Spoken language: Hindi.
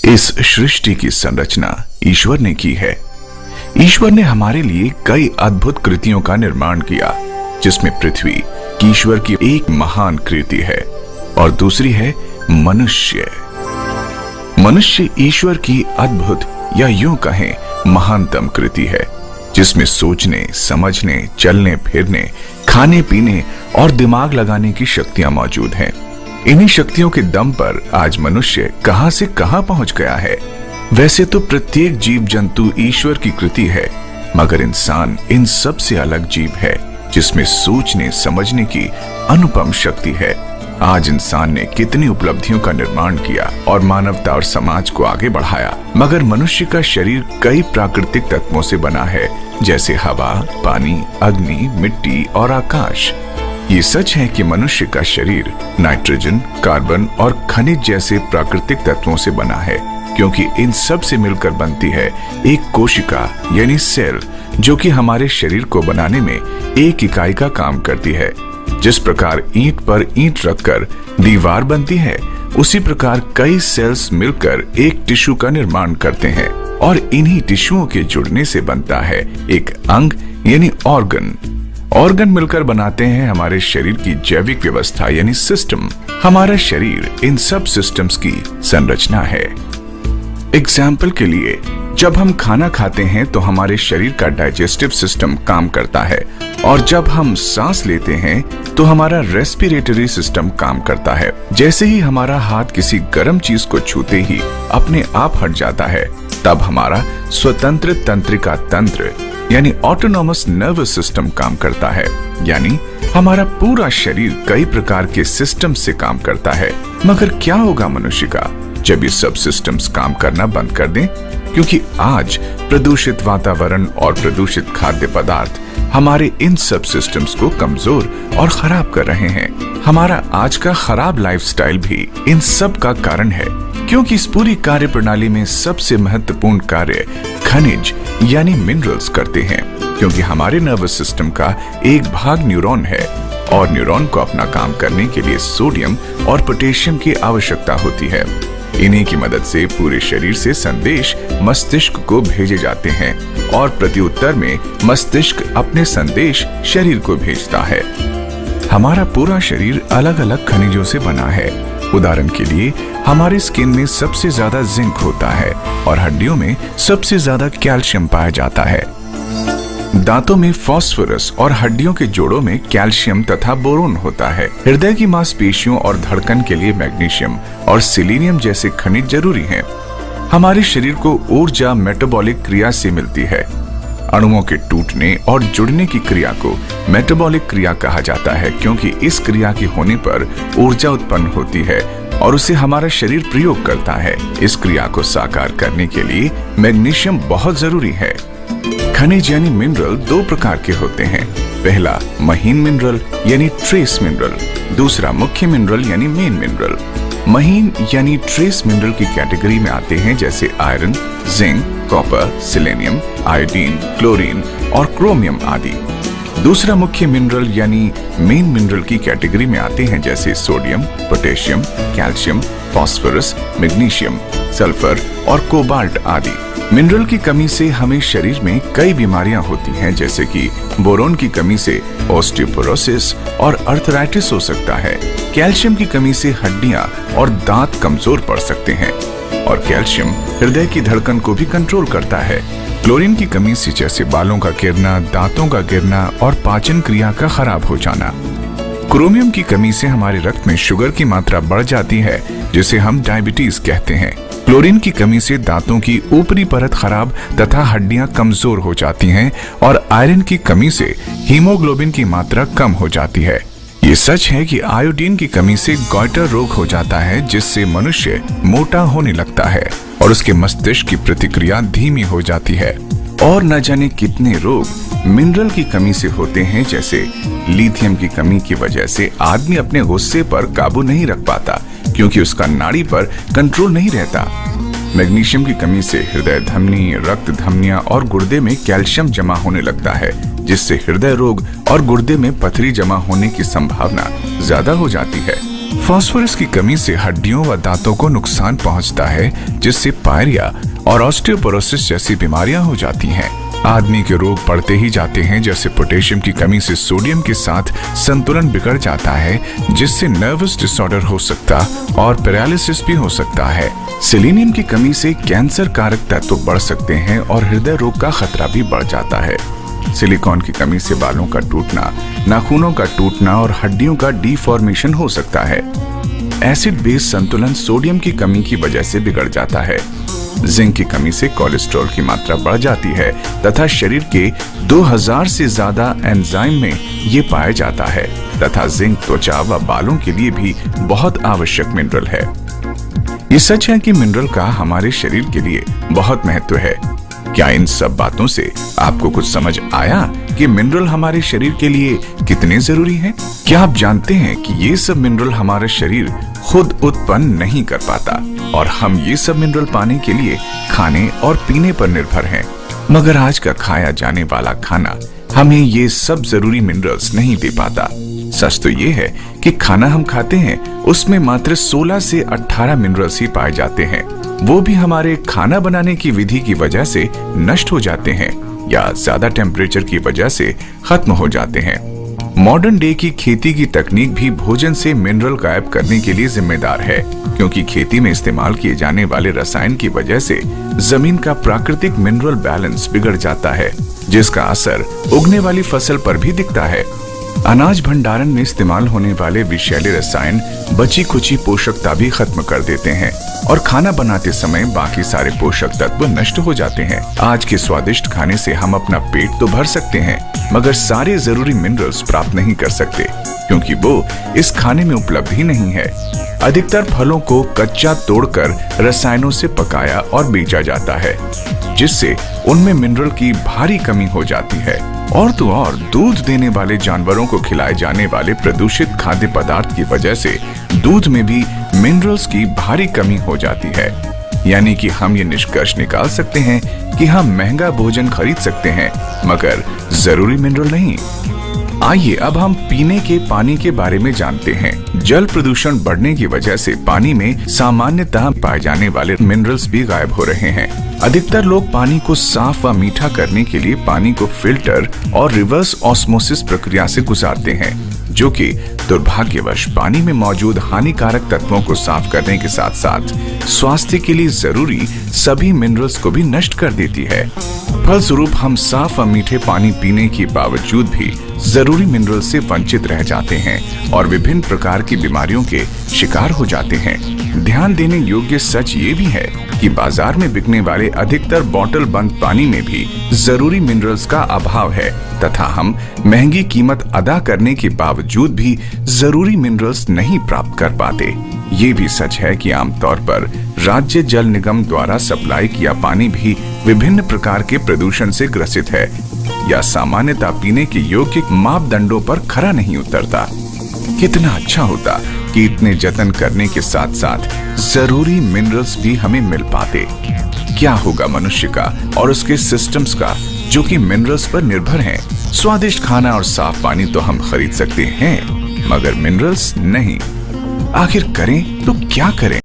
इस सृष्टि की संरचना ईश्वर ने की है। ईश्वर ने हमारे लिए कई अद्भुत कृतियों का निर्माण किया, जिसमें पृथ्वी ईश्वर की एक महान कृति है और दूसरी है मनुष्य। मनुष्य ईश्वर की अद्भुत या यूं कहें महानतम कृति है, जिसमें सोचने, समझने, चलने फिरने, खाने पीने और दिमाग लगाने की शक्तियां मौजूद हैं। इन्हीं शक्तियों के दम पर आज मनुष्य कहां से कहां पहुंच गया है। वैसे तो प्रत्येक जीव जंतु ईश्वर की कृति है, मगर इंसान इन सब से अलग जीव है, जिसमें सोचने समझने की अनुपम शक्ति है। आज इंसान ने कितनी उपलब्धियों का निर्माण किया और मानवता और समाज को आगे बढ़ाया, मगर मनुष्य का शरीर कई प्राकृतिक तत्वों से बना है, जैसे हवा, पानी, अग्नि, मिट्टी और आकाश। ये सच है कि मनुष्य का शरीर नाइट्रोजन, कार्बन और खनिज जैसे प्राकृतिक तत्वों से बना है, क्योंकि इन सब से मिलकर बनती है एक कोशिका यानी सेल, जो कि हमारे शरीर को बनाने में एक इकाई का काम करती है। जिस प्रकार ईंट पर ईंट रखकर दीवार बनती है, उसी प्रकार कई सेल्स मिलकर एक टिश्यू का निर्माण करते हैं और इन्हीं टिश्युओं के जुड़ने से बनता है एक अंग यानी ऑर्गन। ऑर्गन मिलकर बनाते हैं हमारे शरीर की जैविक व्यवस्था यानी सिस्टम। हमारा शरीर इन सब सिस्टम्स की संरचना है। एग्जाम्पल के लिए, जब हम खाना खाते हैं तो हमारे शरीर का डाइजेस्टिव सिस्टम काम करता है, और जब हम सांस लेते हैं तो हमारा रेस्पिरेटरी सिस्टम काम करता है। जैसे ही हमारा हाथ किसी गर्म चीज को छूते ही अपने आप हट जाता है, तब हमारा स्वतंत्र तंत्रिका तंत्र यानी ऑटोनॉमस नर्वस सिस्टम काम करता है। यानी हमारा पूरा शरीर कई प्रकार के सिस्टम से काम करता है। मगर क्या होगा मनुष्य का जब ये सब सिस्टम्स काम करना बंद कर दें? क्योंकि आज प्रदूषित वातावरण और प्रदूषित खाद्य पदार्थ हमारे इन सब सिस्टम्स को कमजोर और खराब कर रहे हैं। हमारा आज का खराब लाइफस्टाइल भी इन सब का कारण है, क्योंकि इस पूरी कार्य प्रणाली में सबसे महत्वपूर्ण कार्य खनिज यानी मिनरल्स करते हैं। क्योंकि हमारे नर्वस सिस्टम का एक भाग न्यूरॉन है, और न्यूरॉन को अपना काम करने के लिए सोडियम और पोटेशियम की आवश्यकता होती है। इन्हीं की मदद से पूरे शरीर से संदेश मस्तिष्क को भेजे जाते हैं, और प्रत्युत्तर में मस्तिष्क अपने संदेश शरीर को भेजता है। हमारा पूरा शरीर अलग अलग खनिजों से बना है। उदाहरण के लिए, हमारे स्किन में सबसे ज्यादा जिंक होता है और हड्डियों में सबसे ज्यादा कैल्शियम पाया जाता है। दांतों में फास्फोरस और हड्डियों के जोड़ों में कैल्शियम तथा बोरोन होता है। हृदय की मांसपेशियों और धड़कन के लिए मैग्नीशियम और सिलीनियम जैसे खनिज जरूरी हैं। हमारे शरीर को ऊर्जा मेटाबॉलिक क्रिया से मिलती है। अणुओं के टूटने और जुड़ने की क्रिया को मेटाबॉलिक क्रिया कहा जाता है, क्योंकि इस क्रिया के होने पर ऊर्जा उत्पन्न होती है और उसे हमारा शरीर प्रयोग करता है। इस क्रिया को साकार करने के लिए मैग्नीशियम बहुत जरूरी है। खनिज यानी मिनरल दो प्रकार के होते हैं। पहला महीन मिनरल यानी ट्रेस मिनरल, दूसरा मुख्य मिनरल यानी मेन मिनरल। महीन यानी ट्रेस मिनरल की कैटेगरी में आते हैं जैसे iron, zinc, copper, selenium, iodine, chlorine और क्रोमियम आदि। दूसरा मुख्य मिनरल यानी मेन मिनरल की कैटेगरी में आते हैं जैसे sodium, potassium, calcium, phosphorus, magnesium, sulphur और कोबाल्ट आदि। मिनरल की कमी से हमें शरीर में कई बीमारियां होती हैं, जैसे कि बोरोन की कमी से ऑस्टियोपोरोसिस और अर्थराइटिस हो सकता है। कैल्शियम की कमी से हड्डियां और दांत कमजोर पड़ सकते हैं, और कैल्शियम हृदय की धड़कन को भी कंट्रोल करता है। क्लोरीन की कमी से जैसे बालों का गिरना, दांतों का गिरना और पाचन क्रिया का खराब हो जाना। क्रोमियम की कमी से हमारे रक्त में शुगर की मात्रा बढ़ जाती है, जिसे हम डायबिटीज कहते हैं। क्लोरीन की कमी से दांतों की ऊपरी परत खराब तथा हड्डियां कमजोर हो जाती हैं, और आयरन की कमी से हीमोग्लोबिन की मात्रा कम हो जाती है। ये सच है कि आयोडीन की कमी से गॉइटर रोग हो जाता है, जिससे मनुष्य मोटा होने लगता है और उसके मस्तिष्क की प्रतिक्रिया धीमी हो जाती है। और न जाने कितने रोग मिनरल की कमी से होते हैं, जैसे लिथियम की कमी की वजह से आदमी अपने गुस्से पर काबू नहीं रख पाता, क्योंकि उसका नाड़ी पर कंट्रोल नहीं रहता। मैग्नीशियम की कमी से हृदय धमनी, रक्त धमनियां और गुर्दे में कैल्शियम जमा होने लगता है, जिससे हृदय रोग और गुर्दे में पथरी जमा होने की संभावना ज्यादा हो जाती है। फास्फोरस की कमी से हड्डियों व दांतों को नुकसान पहुंचता है, जिससे पायरिया और ऑस्टियोपोरोसिस जैसी बीमारियां हो जाती हैं। आदमी के रोग बढ़ते ही जाते हैं, जैसे पोटेशियम की कमी से सोडियम के साथ संतुलन बिगड़ जाता है, जिससे नर्वस डिसऑर्डर हो सकता और पैरालिसिस भी हो सकता है। सेलेनियम की कमी से कैंसर कारक तत्व बढ़ सकते हैं और हृदय रोग का खतरा भी बढ़ जाता है। सिलिकॉन की कमी से बालों का टूटना, नाखूनों का टूटना और हड्डियों का डिफॉर्मेशन हो सकता है। एसिड बेस संतुलन सोडियम की कमी की वजह से बिगड़ जाता है। जिंक की कमी से कोलेस्ट्रॉल की मात्रा बढ़ जाती है तथा शरीर के 2000 से ज्यादा एंजाइम में ये पाया जाता है तथा जिंक त्वचा व बालों के लिए भी बहुत आवश्यक मिनरल है। ये सच है कि मिनरल का हमारे शरीर के लिए बहुत महत्व है। क्या इन सब बातों से आपको कुछ समझ आया कि मिनरल हमारे शरीर के लिए कितने जरूरी हैं? क्या आप जानते हैं कि ये सब मिनरल हमारा शरीर खुद उत्पन्न नहीं कर पाता और हम ये सब मिनरल पाने के लिए खाने और पीने पर निर्भर हैं। मगर आज का खाया जाने वाला खाना हमें ये सब जरूरी मिनरल्स नहीं दे पाता। सच तो ये है कि खाना हम खाते हैं उसमें मात्र 16 से 18 मिनरल्स ही पाए जाते हैं। वो भी हमारे खाना बनाने की विधि की वजह से नष्ट हो जाते हैं या ज्यादा टेम्परेचर की वजह से खत्म हो जाते हैं। मॉडर्न डे की खेती की तकनीक भी भोजन से मिनरल गायब करने के लिए जिम्मेदार है, क्योंकि खेती में इस्तेमाल किए जाने वाले रसायन की वजह से जमीन का प्राकृतिक मिनरल बैलेंस बिगड़ जाता है, जिसका असर उगने वाली फसल पर भी दिखता है। अनाज भंडारण में इस्तेमाल होने वाले विषैले रसायन बची खुची पोषकता भी खत्म कर देते हैं और खाना बनाते समय बाकी सारे पोषक तत्व नष्ट हो जाते हैं। आज के स्वादिष्ट खाने से हम अपना पेट तो भर सकते हैं, मगर सारे जरूरी मिनरल्स प्राप्त नहीं कर सकते, क्योंकि वो इस खाने में उपलब्ध ही नहीं है। अधिकतर फलों को कच्चा तोड़कर रसायनों से पकाया और बेचा जाता है, जिससे उनमें मिनरल की भारी कमी हो जाती है। और तो और दूध देने वाले जानवरों को खिलाए जाने वाले प्रदूषित खाद्य पदार्थ की वजह से दूध में भी मिनरल्स की भारी कमी हो जाती है। यानी कि हम ये निष्कर्ष निकाल सकते हैं कि हम महंगा भोजन खरीद सकते हैं, मगर जरूरी मिनरल नहीं। आइए अब हम पीने के पानी के बारे में जानते हैं। जल प्रदूषण बढ़ने की वजह से पानी में सामान्यतः पाए जाने वाले मिनरल्स भी गायब हो रहे हैं। अधिकतर लोग पानी को साफ व मीठा करने के लिए पानी को फिल्टर और रिवर्स ऑस्मोसिस प्रक्रिया से गुजारते हैं, जो कि दुर्भाग्यवश पानी में मौजूद हानिकारक तत्वों को साफ करने के साथ साथ स्वास्थ्य के लिए जरूरी सभी मिनरल्स को भी नष्ट कर देती है। फलस्वरूप हम साफ व मीठे पानी पीने के बावजूद भी जरूरी मिनरल से वंचित रह जाते हैं और विभिन्न प्रकार की बीमारियों के शिकार हो जाते हैं। ध्यान देने योग्य सच ये भी है कि बाजार में बिकने वाले अधिकतर बोतल बंद पानी में भी जरूरी मिनरल्स का अभाव है तथा हम महंगी कीमत अदा करने के बावजूद भी जरूरी मिनरल्स नहीं प्राप्त कर पाते। ये भी सच है कि आमतौर पर राज्य जल निगम द्वारा सप्लाई किया पानी भी विभिन्न प्रकार के प्रदूषण से ग्रसित है या सामान्यतः पीने के योग्य मापदंडों पर खरा नहीं उतरता। कितना अच्छा होता कि इतने जतन करने के साथ साथ जरूरी मिनरल्स भी हमें मिल पाते। क्या होगा मनुष्य का और उसके सिस्टम्स का जो कि मिनरल्स पर निर्भर हैं। स्वादिष्ट खाना और साफ पानी तो हम खरीद सकते हैं, मगर मिनरल्स नहीं। आखिर करें तो क्या करें?